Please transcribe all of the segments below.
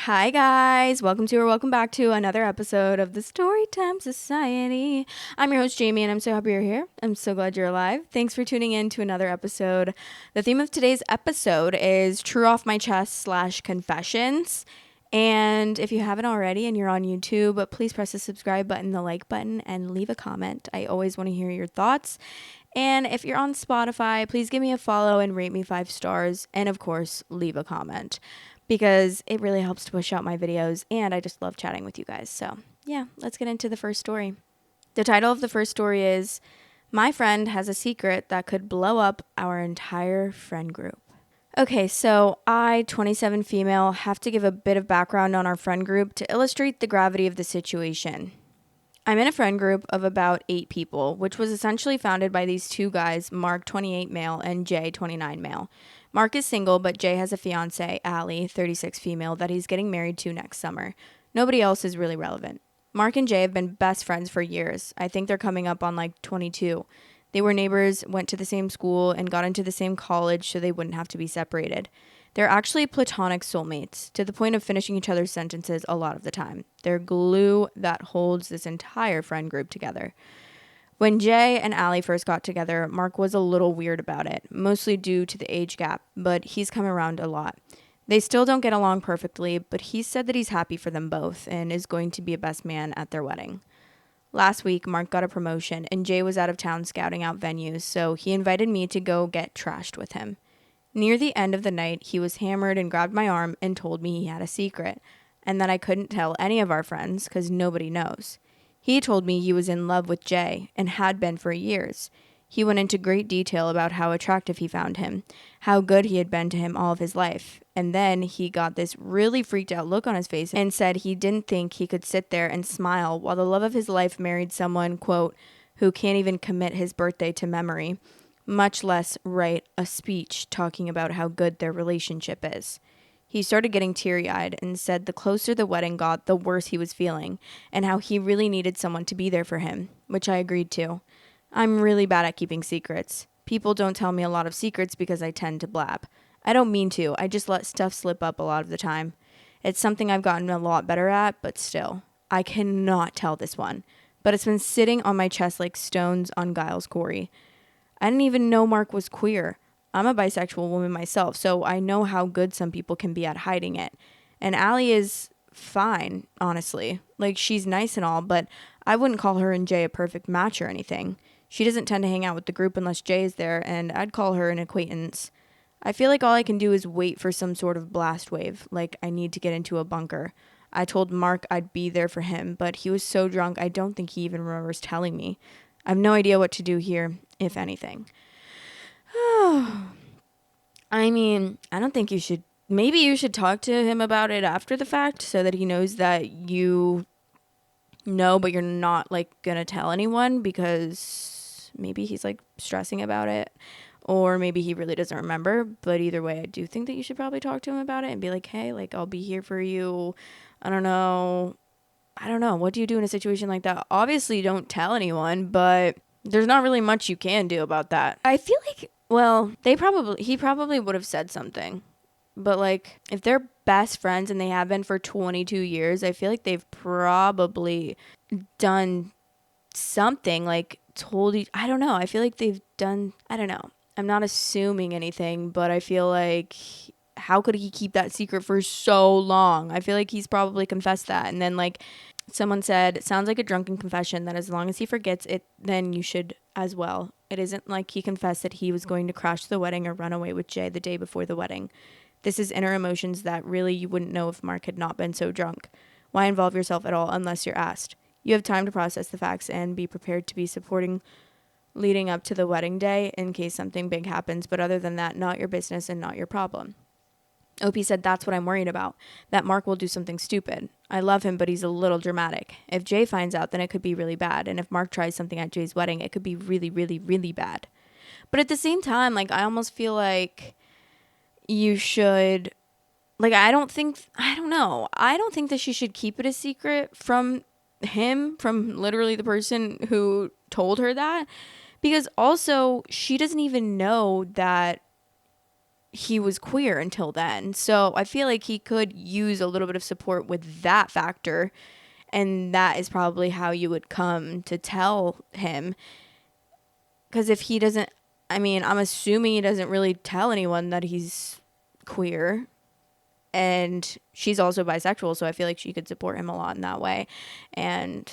Hi guys, welcome back to another episode of the Storytime Society. I'm your host Jamie and I'm so happy you're here. I'm so glad you're alive. Thanks for tuning in to another episode. The theme of today's episode is True Off My Chest / confessions. And if you haven't already and you're on YouTube, please press the subscribe button, the like button, and leave a comment. I always want to hear your thoughts. And if you're on Spotify, please give me a follow and rate me 5 stars. And of course, leave a comment because it really helps to push out my videos. And I just love chatting with you guys. So yeah, let's get into the first story. The title of the first story is My Friend Has a Secret That Could Blow Up Our Entire Friend Group. Okay, so I, 27 female, have to give a bit of background on our friend group to illustrate the gravity of the situation. I'm in a friend group of about 8 people, which was essentially founded by these two guys, Mark, 28 male, and Jay, 29 male. Mark is single, but Jay has a fiance, Allie, 36 female, that he's getting married to next summer. Nobody else is really relevant. Mark and Jay have been best friends for years. I think they're coming up on like 22. They were neighbors, went to the same school, and got into the same college so they wouldn't have to be separated. They're actually platonic soulmates, to the point of finishing each other's sentences a lot of the time. They're glue that holds this entire friend group together. When Jay and Allie first got together, Mark was a little weird about it, mostly due to the age gap, but he's come around a lot. They still don't get along perfectly, but he said that he's happy for them both and is going to be a best man at their wedding. Last week, Mark got a promotion, and Jay was out of town scouting out venues, so he invited me to go get trashed with him. Near the end of the night, he was hammered and grabbed my arm and told me he had a secret, and that I couldn't tell any of our friends because nobody knows. He told me he was in love with Jay and had been for years. He went into great detail about how attractive he found him, how good he had been to him all of his life, and then he got this really freaked out look on his face and said he didn't think he could sit there and smile while the love of his life married someone, quote, who can't even commit his birthday to memory, much less write a speech talking about how good their relationship is. He started getting teary-eyed and said the closer the wedding got, the worse he was feeling, and how he really needed someone to be there for him, which I agreed to. I'm really bad at keeping secrets. People don't tell me a lot of secrets because I tend to blab. I don't mean to, I just let stuff slip up a lot of the time. It's something I've gotten a lot better at, but still. I cannot tell this one, but it's been sitting on my chest like stones on Giles Corey. I didn't even know Mark was queer. I'm a bisexual woman myself, so I know how good some people can be at hiding it. And Allie is fine, honestly. Like, she's nice and all, but I wouldn't call her and Jay a perfect match or anything. She doesn't tend to hang out with the group unless Jay is there, and I'd call her an acquaintance. I feel like all I can do is wait for some sort of blast wave, like I need to get into a bunker. I told Mark I'd be there for him, but he was so drunk I don't think he even remembers telling me. I have no idea what to do here, if anything. I mean, I don't think you should. Maybe you should talk to him about it after the fact so that he knows that you know, but you're not like gonna tell anyone because maybe he's like stressing about it or maybe he really doesn't remember. But either way, I do think that you should probably talk to him about it and be like, hey, like, I'll be here for you. I don't know. What do you do in a situation like that? Obviously, don't tell anyone, but there's not really much you can do about that. I feel like, well, he probably would have said something. But like, if they're best friends and they have been for 22 years, I feel like they've probably done something, like told each, I don't know. I feel like they've done, I don't know. I'm not assuming anything, but I feel like how could he keep that secret for so long? I feel like he's probably confessed that. And then like someone said, it sounds like a drunken confession that as long as he forgets it, then you should as well. It isn't like he confessed that he was going to crash the wedding or run away with Jay the day before the wedding. This is inner emotions that really you wouldn't know if Mark had not been so drunk. Why involve yourself at all unless you're asked? You have time to process the facts and be prepared to be supporting leading up to the wedding day in case something big happens. But other than that, not your business and not your problem. OP said that's what I'm worried about, that Mark will do something stupid. I love him, but he's a little dramatic. If Jay finds out, then it could be really bad. And if Mark tries something at Jay's wedding, it could be really, really, really bad. But at the same time, like, I almost feel like you should, like, I don't think that she should keep it a secret from him, from literally the person who told her that. Because also, she doesn't even know that he was queer until then. So I feel like he could use a little bit of support with that factor. And that is probably how you would come to tell him. Because if he doesn't, I mean, I'm assuming he doesn't really tell anyone that he's queer. And she's also bisexual. So I feel like she could support him a lot in that way. And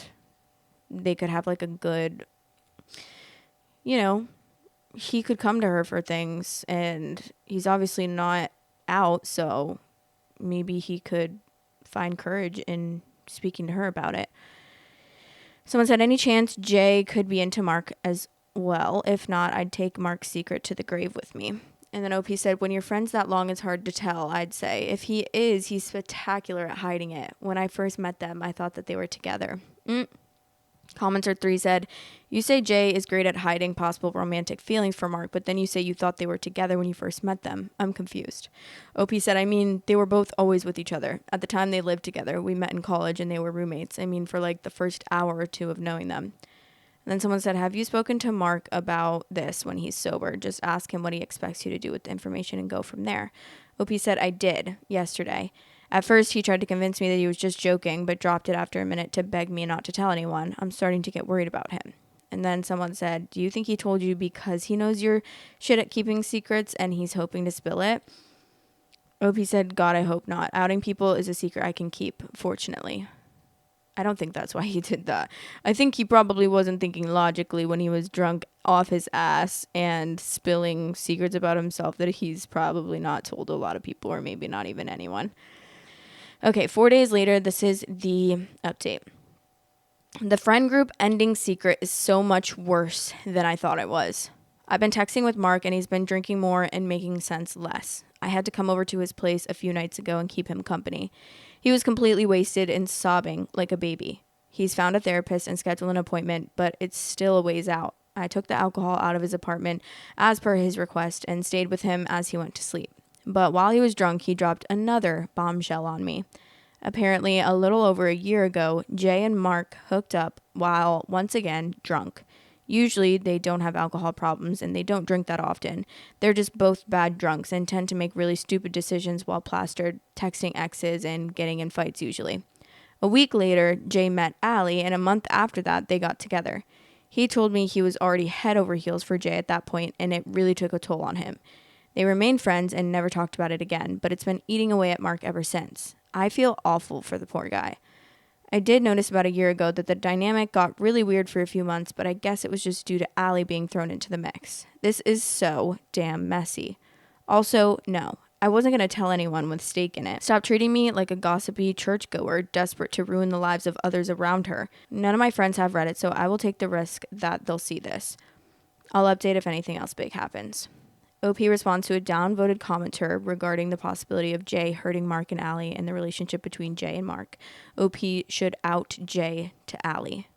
they could have like a good, he could come to her for things, and he's obviously not out, so maybe he could find courage in speaking to her about it. Someone said, any chance Jay could be into Mark as well? If not, I'd take Mark's secret to the grave with me. And then OP said, when you're friends that long, it's hard to tell, I'd say. If he is, he's spectacular at hiding it. When I first met them, I thought that they were together. Commenter 3 said, you say Jay is great at hiding possible romantic feelings for Mark, but then you say you thought they were together when you first met them. I'm confused. OP said, I mean, they were both always with each other. At the time they lived together. We met in college and they were roommates. I mean, for like the first hour or two of knowing them. And then someone said, have you spoken to Mark about this when he's sober? Just ask him what he expects you to do with the information and go from there. OP said, I did yesterday. At first, he tried to convince me that he was just joking, but dropped it after a minute to beg me not to tell anyone. I'm starting to get worried about him. And then someone said, do you think he told you because he knows you're shit at keeping secrets and he's hoping to spill it? OP said, God, I hope not. Outing people is a secret I can keep, fortunately. I don't think that's why he did that. I think he probably wasn't thinking logically when he was drunk off his ass and spilling secrets about himself that he's probably not told a lot of people, or maybe not even anyone. Okay, 4 days later, this is the update. The friend group ending secret is so much worse than I thought it was. I've been texting with Mark and he's been drinking more and making sense less. I had to come over to his place a few nights ago and keep him company. He was completely wasted and sobbing like a baby. He's found a therapist and scheduled an appointment, but it's still a ways out. I took the alcohol out of his apartment as per his request and stayed with him as he went to sleep. But while he was drunk, he dropped another bombshell on me. Apparently, a little over a year ago, Jay and Mark hooked up while, once again, drunk. Usually, they don't have alcohol problems and they don't drink that often. They're just both bad drunks and tend to make really stupid decisions while plastered, texting exes and getting in fights usually. A week later, Jay met Allie, and a month after that, they got together. He told me he was already head over heels for Jay at that point, and it really took a toll on him. They remained friends and never talked about it again, but it's been eating away at Mark ever since. I feel awful for the poor guy. I did notice about a year ago that the dynamic got really weird for a few months, but I guess it was just due to Allie being thrown into the mix. This is so damn messy. Also, no, I wasn't going to tell anyone with stake in it. Stop treating me like a gossipy churchgoer desperate to ruin the lives of others around her. None of my friends have Reddit, so I will take the risk that they'll see this. I'll update if anything else big happens. OP responds to a downvoted commenter regarding the possibility of Jay hurting Mark and Allie and the relationship between Jay and Mark. OP should out Jay to Allie.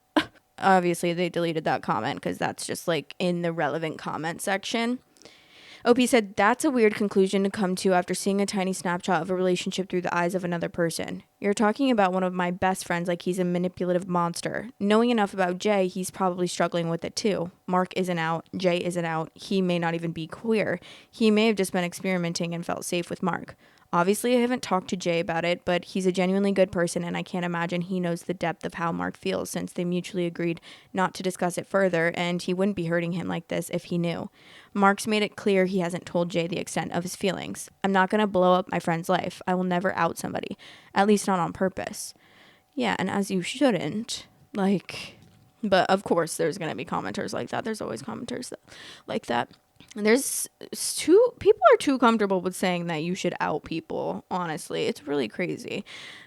Obviously, they deleted that comment because that's just like in the relevant comment section. OP said, that's a weird conclusion to come to after seeing a tiny snapshot of a relationship through the eyes of another person. You're talking about one of my best friends like he's a manipulative monster. Knowing enough about Jay, he's probably struggling with it too. Mark isn't out. Jay isn't out. He may not even be queer. He may have just been experimenting and felt safe with Mark. Obviously, I haven't talked to Jay about it, but he's a genuinely good person, and I can't imagine he knows the depth of how Mark feels since they mutually agreed not to discuss it further, and he wouldn't be hurting him like this if he knew. Mark's made it clear he hasn't told Jay the extent of his feelings. I'm not going to blow up my friend's life. I will never out somebody, at least not on purpose. Yeah, and as you shouldn't, but of course there's going to be commenters like that. There's always commenters like that. And people are too comfortable with saying that you should out people, honestly. It's really crazy.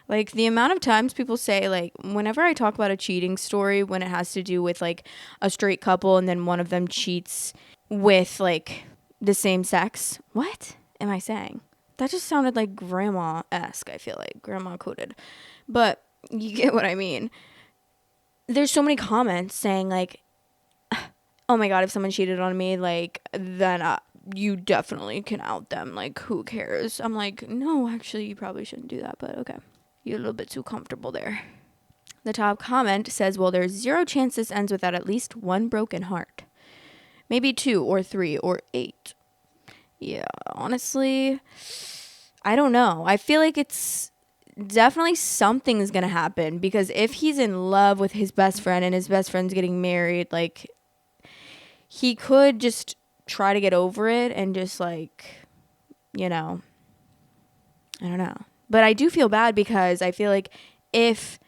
Like, the amount of times people say, like, whenever I talk about a cheating story, when it has to do with, like, a straight couple and then one of them cheats with, like, the same sex. What am I saying? That just sounded like grandma-esque, I feel like. Grandma coded. But you get what I mean. There's so many comments saying, like, oh my God, if someone cheated on me, like, then you definitely can out them. Like, who cares? I'm like, no, actually, you probably shouldn't do that, but okay. You're a little bit too comfortable there. The top comment says, well, there's 0 chance this ends without at least one broken heart. Maybe 2 or 3 or 8. Yeah, honestly, I don't know. I feel like it's definitely something's gonna happen, because if he's in love with his best friend and his best friend's getting married, like, he could just try to get over it and just, like, you know, I don't know. But I do feel bad, because I feel like if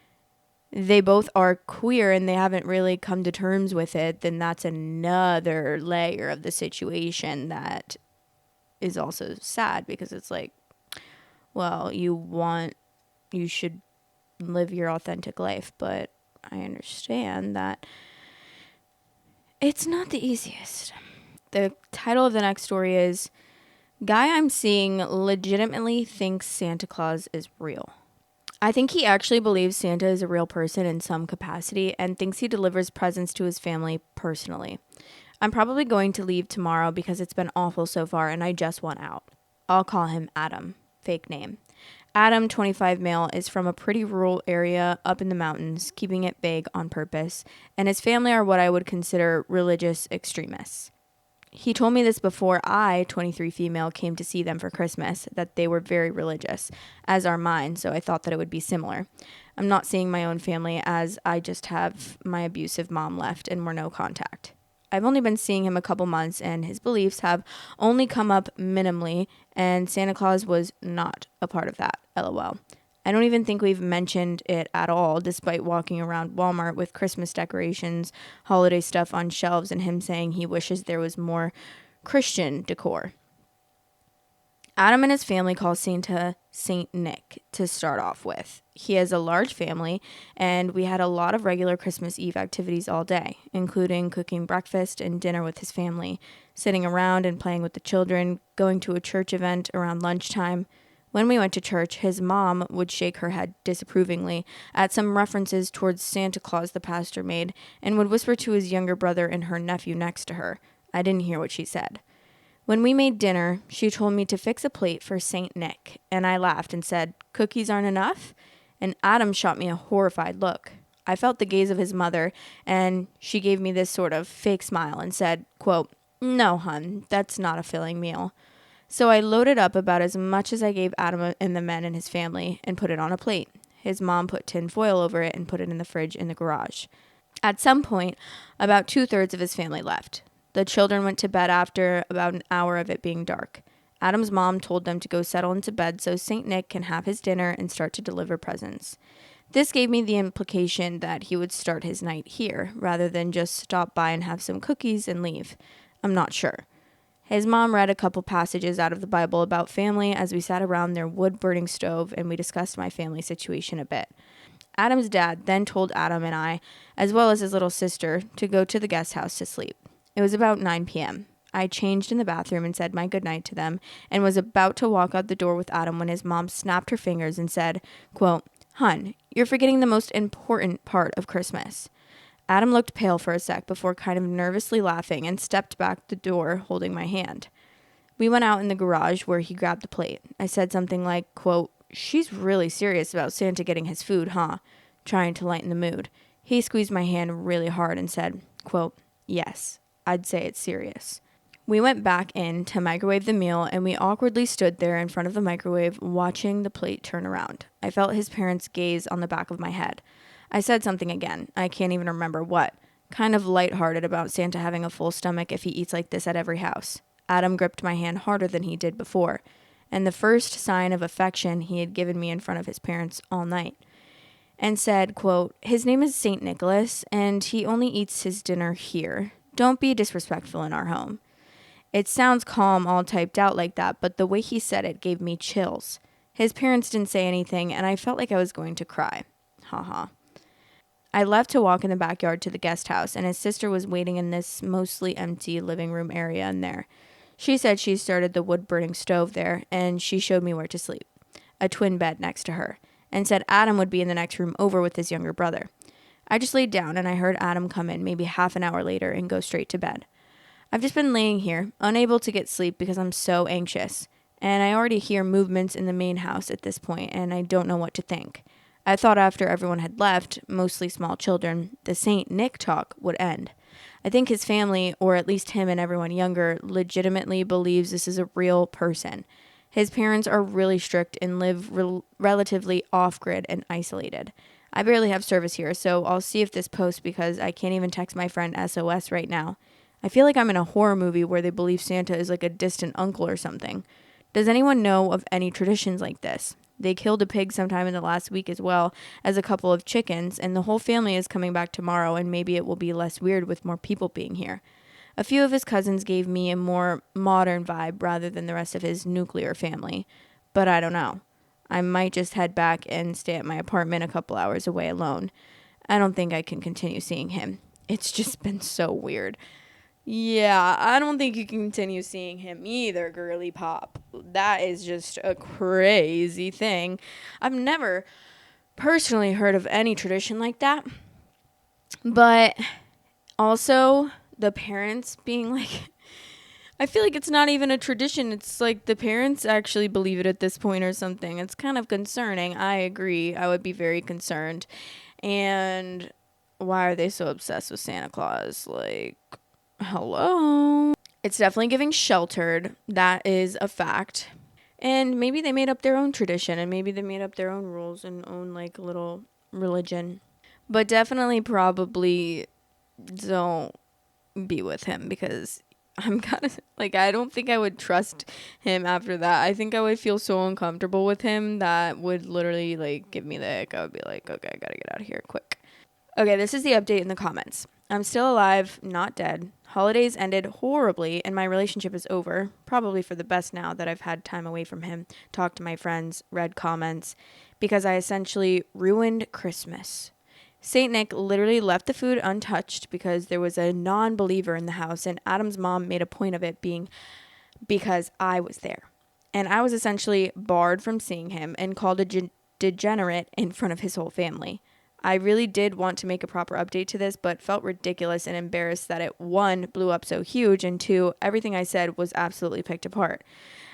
they both are queer and they haven't really come to terms with it, then that's another layer of the situation that is also sad, because it's like, well, you should live your authentic life, but I understand that it's not the easiest. The title of the next story is Guy I'm Seeing Legitimately Thinks Santa Claus is Real. I think he actually believes Santa is a real person in some capacity and thinks he delivers presents to his family personally. I'm probably going to leave tomorrow because it's been awful so far and I just want out. I'll call him Adam, fake name. Adam, 25 male, is from a pretty rural area up in the mountains, keeping it vague on purpose, and his family are what I would consider religious extremists. He told me this before I, 23 female, came to see them for Christmas, that they were very religious, as are mine, so I thought that it would be similar. I'm not seeing my own family, as I just have my abusive mom left and we're no contact. I've only been seeing him a couple months, and his beliefs have only come up minimally, and Santa Claus was not a part of that, lol. I don't even think we've mentioned it at all, despite walking around Walmart with Christmas decorations, holiday stuff on shelves, and him saying he wishes there was more Christian decor. Adam and his family call Santa Saint Nick to start off with. He has a large family, and we had a lot of regular Christmas Eve activities all day, including cooking breakfast and dinner with his family, sitting around and playing with the children, going to a church event around lunchtime. When we went to church, his mom would shake her head disapprovingly at some references towards Santa Claus the pastor made, and would whisper to his younger brother and her nephew next to her. I didn't hear what she said. When we made dinner, she told me to fix a plate for Saint Nick, and I laughed and said, "Cookies aren't enough?" And Adam shot me a horrified look. I felt the gaze of his mother, and she gave me this sort of fake smile and said, quote, "No, hun, that's not a filling meal." So I loaded up about as much as I gave Adam and the men and his family and put it on a plate. His mom put tin foil over it and put it in the fridge in the garage. At some point, about 2/3 of his family left. The children went to bed after about an hour of it being dark. Adam's mom told them to go settle into bed so St. Nick can have his dinner and start to deliver presents. This gave me the implication that he would start his night here, rather than just stop by and have some cookies and leave. I'm not sure. His mom read a couple passages out of the Bible about family as we sat around their wood-burning stove, and we discussed my family situation a bit. Adam's dad then told Adam and I, as well as his little sister, to go to the guest house to sleep. It was about 9 p.m. I changed in the bathroom and said my goodnight to them, and was about to walk out the door with Adam when his mom snapped her fingers and said, quote, "Hun, you're forgetting the most important part of Christmas." Adam looked pale for a sec before kind of nervously laughing and stepped back the door holding my hand. We went out in the garage where he grabbed the plate. I said something like, quote, "She's really serious about Santa getting his food, huh?" Trying to lighten the mood. He squeezed my hand really hard and said, quote, "Yes, I'd say it's serious." We went back in to microwave the meal, and we awkwardly stood there in front of the microwave watching the plate turn around. I felt his parents' gaze on the back of my head. I said something again. I can't even remember what. Kind of lighthearted about Santa having a full stomach if he eats like this at every house. Adam gripped my hand harder than he did before, and the first sign of affection he had given me in front of his parents all night, and said, quote, "His name is St. Nicholas, and he only eats his dinner here. Don't be disrespectful in our home." It sounds calm all typed out like that, but the way he said it gave me chills. His parents didn't say anything, and I felt like I was going to cry. Ha. I left to walk in the backyard to the guest house, and his sister was waiting in this mostly empty living room area in there. She said she started the wood-burning stove there, and she showed me where to sleep, a twin bed next to her, and said Adam would be in the next room over with his younger brother. I just laid down, and I heard Adam come in maybe half an hour later and go straight to bed. I've just been laying here, unable to get sleep because I'm so anxious, and I already hear movements in the main house at this point, and I don't know what to think. I thought after everyone had left, mostly small children, the Saint Nick talk would end. I think his family, or at least him and everyone younger, legitimately believes this is a real person. His parents are really strict and live relatively off-grid and isolated. I barely have service here, so I'll see if this posts because I can't even text my friend SOS right now. I feel like I'm in a horror movie where they believe Santa is like a distant uncle or something. Does anyone know of any traditions like this? They killed a pig sometime in the last week as well as a couple of chickens, and the whole family is coming back tomorrow, and maybe it will be less weird with more people being here. A few of his cousins gave me a more modern vibe rather than the rest of his nuclear family, but I don't know. I might just head back and stay at my apartment a couple hours away alone. I don't think I can continue seeing him. It's just been so weird. Yeah, I don't think you can continue seeing him either, girly pop. That is just a crazy thing. I've never personally heard of any tradition like that. But also, the parents being like, I feel like it's not even a tradition. It's like the parents actually believe it at this point or something. It's kind of concerning. I agree. I would be very concerned. And why are they so obsessed with Santa Claus? Like, hello. It's definitely giving sheltered. That is a fact. And maybe they made up their own tradition and maybe they made up their own rules and own like little religion. But definitely probably don't be with him because I'm kind of like, I don't think I would trust him after that. I think I would feel so uncomfortable with him that would literally like give me the ick. I would be like, okay, I gotta get out of here quick. Okay, this is the update in the comments. I'm still alive, not dead. Holidays ended horribly and my relationship is over. Probably for the best now that I've had time away from him, talked to my friends, read comments, because I essentially ruined Christmas. Saint Nick literally left the food untouched because there was a non-believer in the house, and Adam's mom made a point of it being because I was there. And I was essentially barred from seeing him and called a degenerate in front of his whole family. I really did want to make a proper update to this, but felt ridiculous and embarrassed that it, 1, blew up so huge, and 2, everything I said was absolutely picked apart.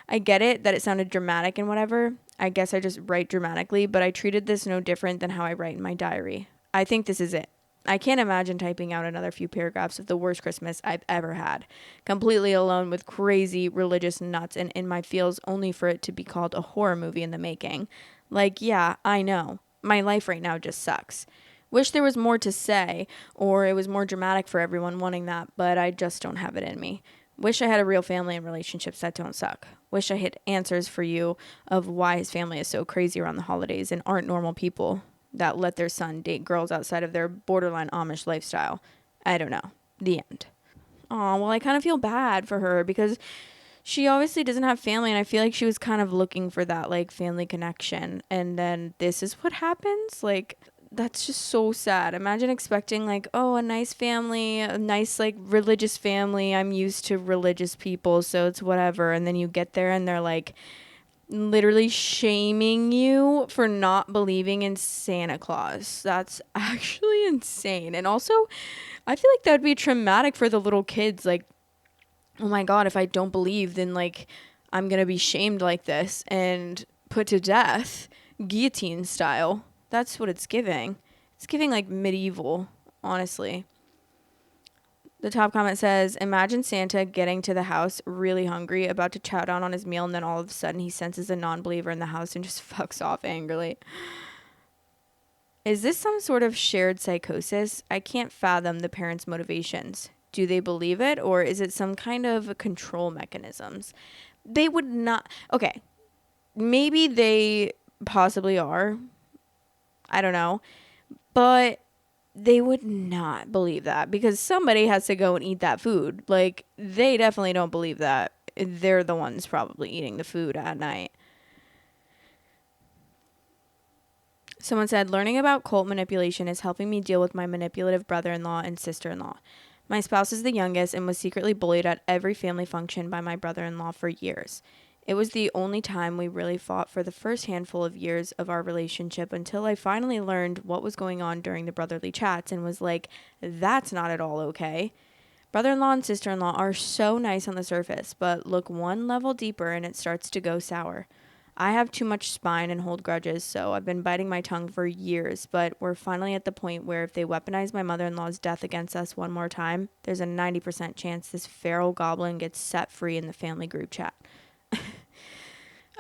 I get it that it sounded dramatic and whatever. I guess I just write dramatically, but I treated this no different than how I write in my diary. I think this is it. I can't imagine typing out another few paragraphs of the worst Christmas I've ever had. Completely alone with crazy religious nuts and in my feels only for it to be called a horror movie in the making. Like, yeah, I know. My life right now just sucks. Wish there was more to say, or it was more dramatic for everyone wanting that, but I just don't have it in me. Wish I had a real family and relationships that don't suck. Wish I had answers for you of why his family is so crazy around the holidays and aren't normal people that let their son date girls outside of their borderline Amish lifestyle. I don't know. The end. Oh, well, I kind of feel bad for her because she obviously doesn't have family, and I feel like she was kind of looking for that, like, family connection, and then this is what happens? Like, that's just so sad. Imagine expecting, like, oh, a nice family, a nice, like, religious family. I'm used to religious people, so it's whatever, and then you get there, and they're, like, literally shaming you for not believing in Santa Claus. That's actually insane. And also, I feel like that would be traumatic for the little kids, like, oh my God, if I don't believe, then like I'm going to be shamed like this and put to death, guillotine style. That's what it's giving. It's giving like medieval, honestly. The top comment says, imagine Santa getting to the house really hungry, about to chow down on his meal, and then all of a sudden he senses a non-believer in the house and just fucks off angrily. Is this some sort of shared psychosis? I can't fathom the parents' motivations. Do they believe it, or is it some kind of control mechanisms? They would not. Okay, maybe they possibly are. I don't know. But they would not believe that because somebody has to go and eat that food. Like, they definitely don't believe that. They're the ones probably eating the food at night. Someone said, learning about cult manipulation is helping me deal with my manipulative brother-in-law and sister-in-law. My spouse is the youngest and was secretly bullied at every family function by my brother-in-law for years. It was the only time we really fought for the first handful of years of our relationship until I finally learned what was going on during the brotherly chats and was like, that's not at all okay. Brother-in-law and sister-in-law are so nice on the surface, but look one level deeper and it starts to go sour. I have too much spine and hold grudges, so I've been biting my tongue for years, but we're finally at the point where if they weaponize my mother-in-law's death against us one more time, there's a 90% chance this feral goblin gets set free in the family group chat.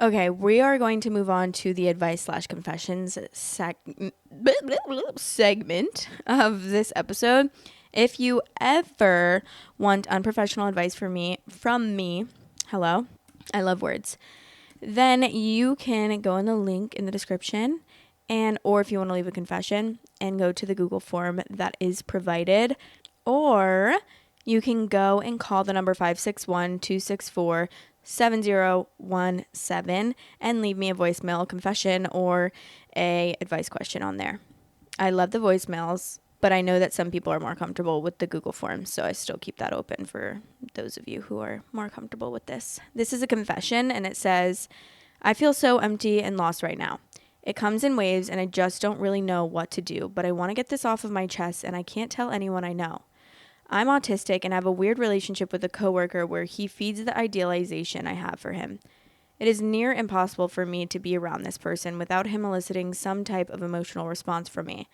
Okay, we are going to move on to the advice slash confessions segment of this episode. If you ever want unprofessional advice from me, hello, I love words, then you can go in the link in the description, and or if you want to leave a confession and go to the Google form that is provided, or you can go and call the number 561-264-7017 and leave me a voicemail confession or a advice question on there. I love the voicemails, but I know that some people are more comfortable with the Google Forms, so I still keep that open for those of you who are more comfortable with this. This is a confession, and it says, I feel so empty and lost right now. It comes in waves, and I just don't really know what to do, but I want to get this off of my chest, and I can't tell anyone I know. I'm autistic and have a weird relationship with a coworker where he feeds the idealization I have for him. It is near impossible for me to be around this person without him eliciting some type of emotional response from me.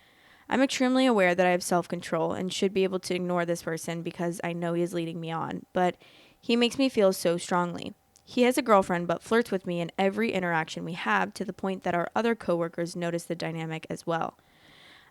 I'm extremely aware that I have self-control and should be able to ignore this person because I know he is leading me on, but he makes me feel so strongly. He has a girlfriend but flirts with me in every interaction we have to the point that our other coworkers notice the dynamic as well.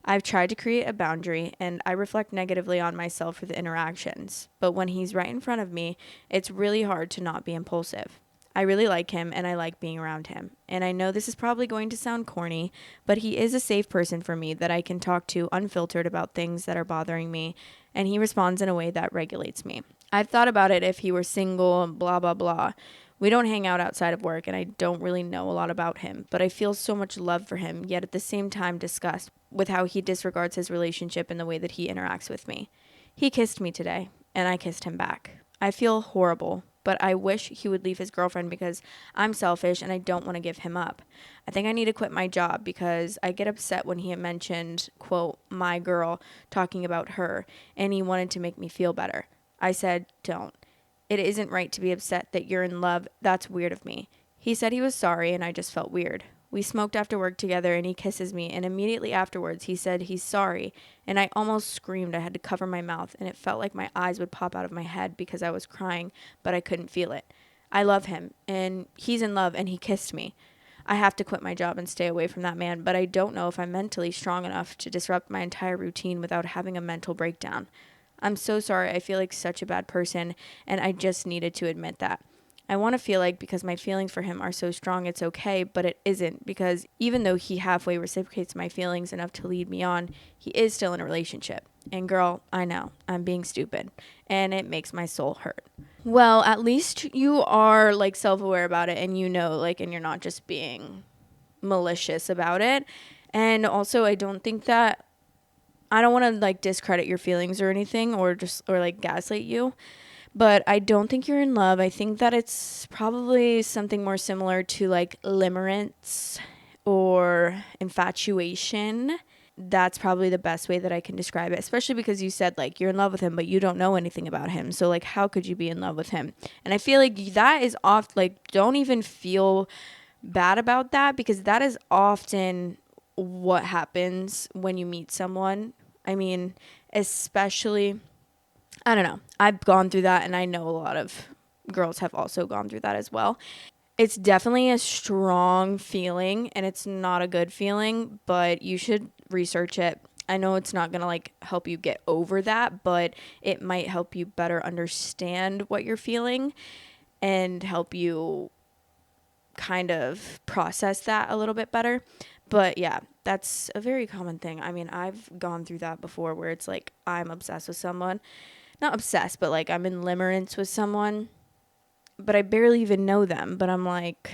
I've tried to create a boundary, and I reflect negatively on myself for the interactions, but when he's right in front of me, it's really hard to not be impulsive. I really like him, and I like being around him, and I know this is probably going to sound corny, but he is a safe person for me that I can talk to unfiltered about things that are bothering me, and he responds in a way that regulates me. I've thought about it if he were single, blah, blah, blah. We don't hang out outside of work, and I don't really know a lot about him, but I feel so much love for him, yet at the same time disgust with how he disregards his relationship and the way that he interacts with me. He kissed me today, and I kissed him back. I feel horrible, but I wish he would leave his girlfriend because I'm selfish and I don't want to give him up. I think I need to quit my job because I get upset when he mentioned, quote, my girl, talking about her, and he wanted to make me feel better. I said, don't. It isn't right to be upset that you're in love. That's weird of me. He said he was sorry, and I just felt weird. We smoked after work together, and he kisses me, and immediately afterwards he said he's sorry, and I almost screamed. I had to cover my mouth, and it felt like my eyes would pop out of my head because I was crying, but I couldn't feel it. I love him, and he's in love, and he kissed me. I have to quit my job and stay away from that man, but I don't know if I'm mentally strong enough to disrupt my entire routine without having a mental breakdown. I'm so sorry. I feel like such a bad person, and I just needed to admit that. I want to feel like because my feelings for him are so strong, it's okay, but it isn't, because even though he halfway reciprocates my feelings enough to lead me on, he is still in a relationship. And girl, I know, I'm being stupid, and it makes my soul hurt. Well, at least you are like self-aware about it, and you know, like, and you're not just being malicious about it. And also, I don't think that I don't want to like discredit your feelings or anything or like gaslight you, but I don't think you're in love. I think that it's probably something more similar to like limerence or infatuation. That's probably the best way that I can describe it, especially because you said like you're in love with him, but you don't know anything about him. So like, how could you be in love with him? And I feel like that is off, like, don't even feel bad about that, because that is often what happens when you meet someone. I mean, especially, I don't know. I've gone through that, and I know a lot of girls have also gone through that as well. It's definitely a strong feeling, and it's not a good feeling, but you should research it. I know it's not going to like help you get over that, but it might help you better understand what you're feeling and help you kind of process that a little bit better. But yeah, that's a very common thing. I mean, I've gone through that before where it's like I'm obsessed with someone. Not obsessed, but like I'm in limerence with someone, but I barely even know them. But I'm like,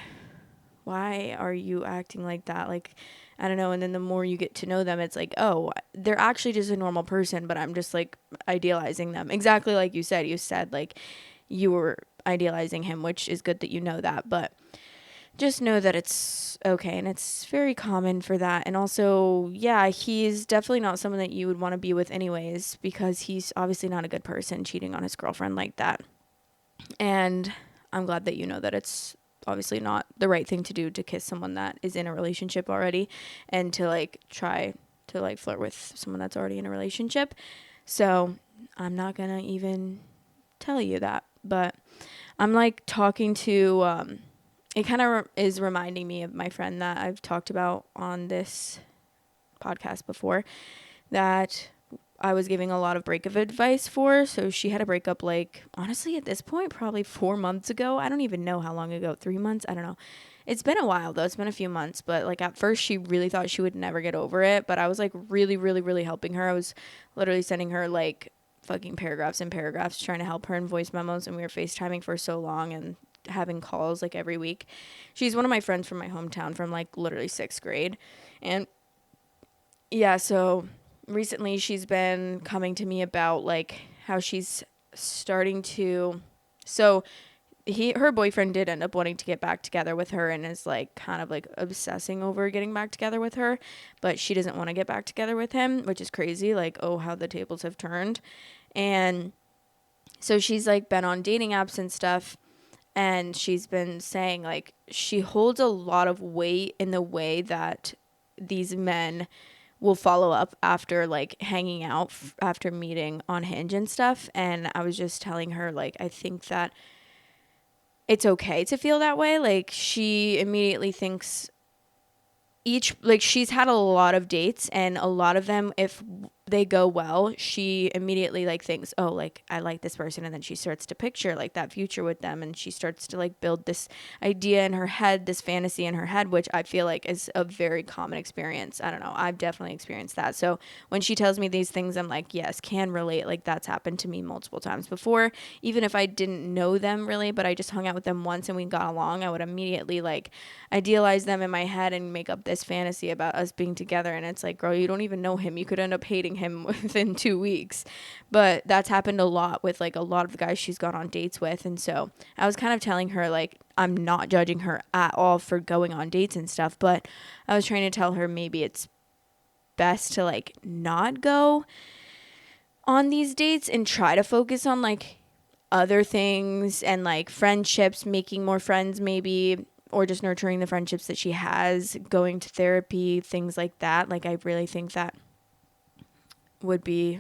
why are you acting like that? Like, I don't know. And then the more you get to know them, it's like, oh, they're actually just a normal person, but I'm just like idealizing them. Exactly like you said. You said like you were idealizing him, which is good that you know that. But just know that it's okay, and it's very common for that. And also, yeah, he's definitely not someone that you would want to be with anyways, because he's obviously not a good person cheating on his girlfriend like that. And I'm glad that you know that it's obviously not the right thing to do to kiss someone that is in a relationship already and to like try to like flirt with someone that's already in a relationship. So I'm not gonna even tell you that, but I'm like talking to it kind of is reminding me of my friend that I've talked about on this podcast before, that I was giving a lot of breakup advice for. So she had a breakup, like, honestly, at this point, probably 4 months ago. I don't even know how long ago. 3 months? I don't know. It's been a while, though. It's been a few months. But, like, at first, she really thought she would never get over it. But I was, like, really, really, really helping her. I was literally sending her, like, fucking paragraphs and paragraphs, trying to help her in voice memos. And we were FaceTiming for so long and having calls, like, every week. She's one of my friends from my hometown from, like, literally 6th grade. And, yeah, so recently she's been coming to me about like how she's starting to, so her boyfriend did end up wanting to get back together with her and is like kind of like obsessing over getting back together with her, but she doesn't want to get back together with him, which is crazy. Like, oh, how the tables have turned. And so she's like been on dating apps and stuff, and she's been saying like she holds a lot of weight in the way that these men will follow up after like hanging out after meeting on Hinge and stuff. And I was just telling her, like, I think that it's okay to feel that way. Like, she immediately thinks she's had a lot of dates, and a lot of them, if they go well, she immediately like thinks, oh, like I like this person, and then she starts to picture like that future with them, and she starts to like build this idea in her head, this fantasy in her head, which I feel like is a very common experience. I don't know, I've definitely experienced that. So when she tells me these things, I'm like, yes, can relate. Like, that's happened to me multiple times before. Even if I didn't know them really, but I just hung out with them once and we got along, I would immediately like idealize them in my head and make up this fantasy about us being together. And it's like, girl, you don't even know him. You could end up hating him within 2 weeks. But that's happened a lot with like a lot of the guys she's gone on dates with. And so I was kind of telling her, like, I'm not judging her at all for going on dates and stuff, but I was trying to tell her maybe it's best to like not go on these dates and try to focus on like other things and like friendships, making more friends maybe, or just nurturing the friendships that she has, going to therapy, things like that. Like, I really think that would be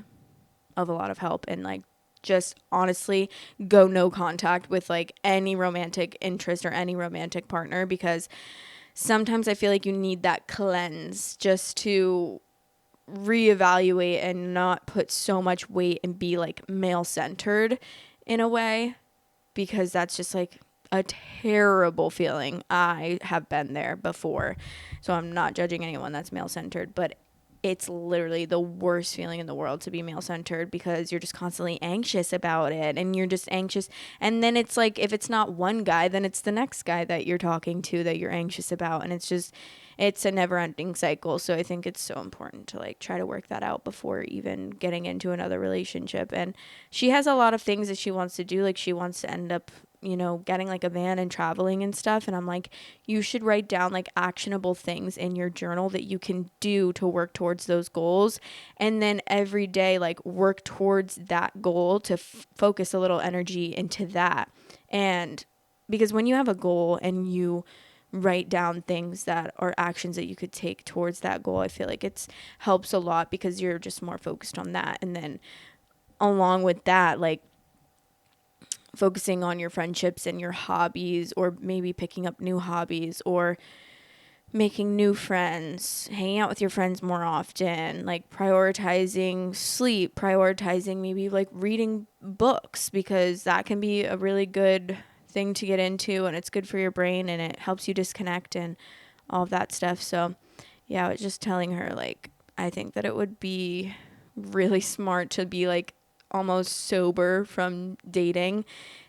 of a lot of help. And like, just honestly go no contact with like any romantic interest or any romantic partner, because sometimes I feel like you need that cleanse just to reevaluate and not put so much weight and be like male centered in a way, because that's just like a terrible feeling. I have been there before, so I'm not judging anyone that's male centered, but it's literally the worst feeling in the world to be male centered, because you're just constantly anxious about it, and you're just anxious. And then it's like, if it's not one guy, then it's the next guy that you're talking to that you're anxious about. And it's a never ending cycle. So I think it's so important to like try to work that out before even getting into another relationship. And she has a lot of things that she wants to do. Like, she wants to end up, getting like a van and traveling and stuff. And I'm like, you should write down like actionable things in your journal that you can do to work towards those goals. And then every day, like, work towards that goal to focus a little energy into that. And because when you have a goal and you write down things that are actions that you could take towards that goal, I feel like it's helps a lot, because you're just more focused on that. And then along with that, like, focusing on your friendships and your hobbies, or maybe picking up new hobbies, or making new friends, hanging out with your friends more often, like prioritizing sleep, prioritizing maybe like reading books, because that can be a really good thing to get into, and it's good for your brain, and it helps you disconnect and all of that stuff. So yeah, I was just telling her, like, I think that it would be really smart to be like almost sober from dating,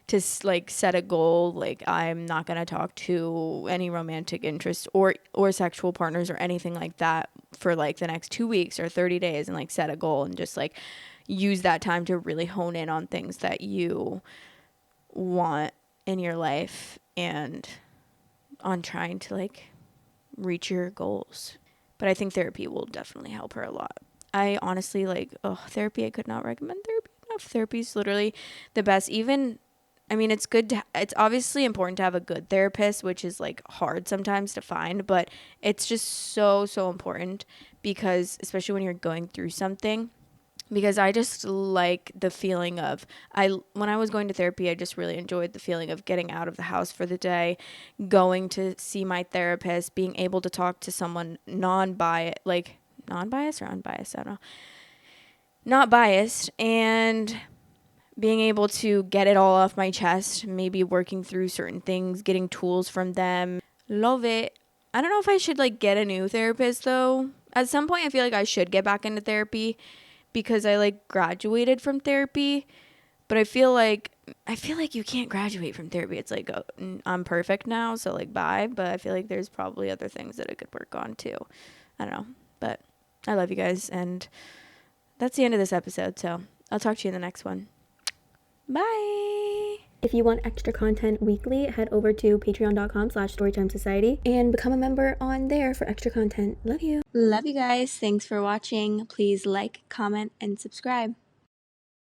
to like set a goal, like, I'm not going to talk to any romantic interest or sexual partners or anything like that for like the next 2 weeks or 30 days, and like set a goal and just like use that time to really hone in on things that you want in your life and on trying to like reach your goals. But I think therapy will definitely help her a lot. I honestly, like, therapy, I could not recommend therapy enough. Therapy is literally the best. Even I mean, it's obviously important to have a good therapist, which is like hard sometimes to find, but it's just so, so important because, especially when you're going through something, because I just like the feeling of, when I was going to therapy, I just really enjoyed the feeling of getting out of the house for the day, going to see my therapist, being able to talk to someone non-biased or unbiased, I don't know, not biased, and being able to get it all off my chest, maybe working through certain things, getting tools from them. Love it. I don't know if I should like get a new therapist though. At some point I feel like I should get back into therapy because I like graduated from therapy, but I feel like you can't graduate from therapy. It's like, oh, I'm perfect now, so like bye, but I feel like there's probably other things that I could work on too. I don't know, but I love you guys, and that's the end of this episode, so I'll talk to you in the next one. Bye. If you want extra content weekly, head over to patreon.com/storytimesociety and become a member on there for extra content. Love you. Love you guys. Thanks for watching. Please like, comment, and subscribe.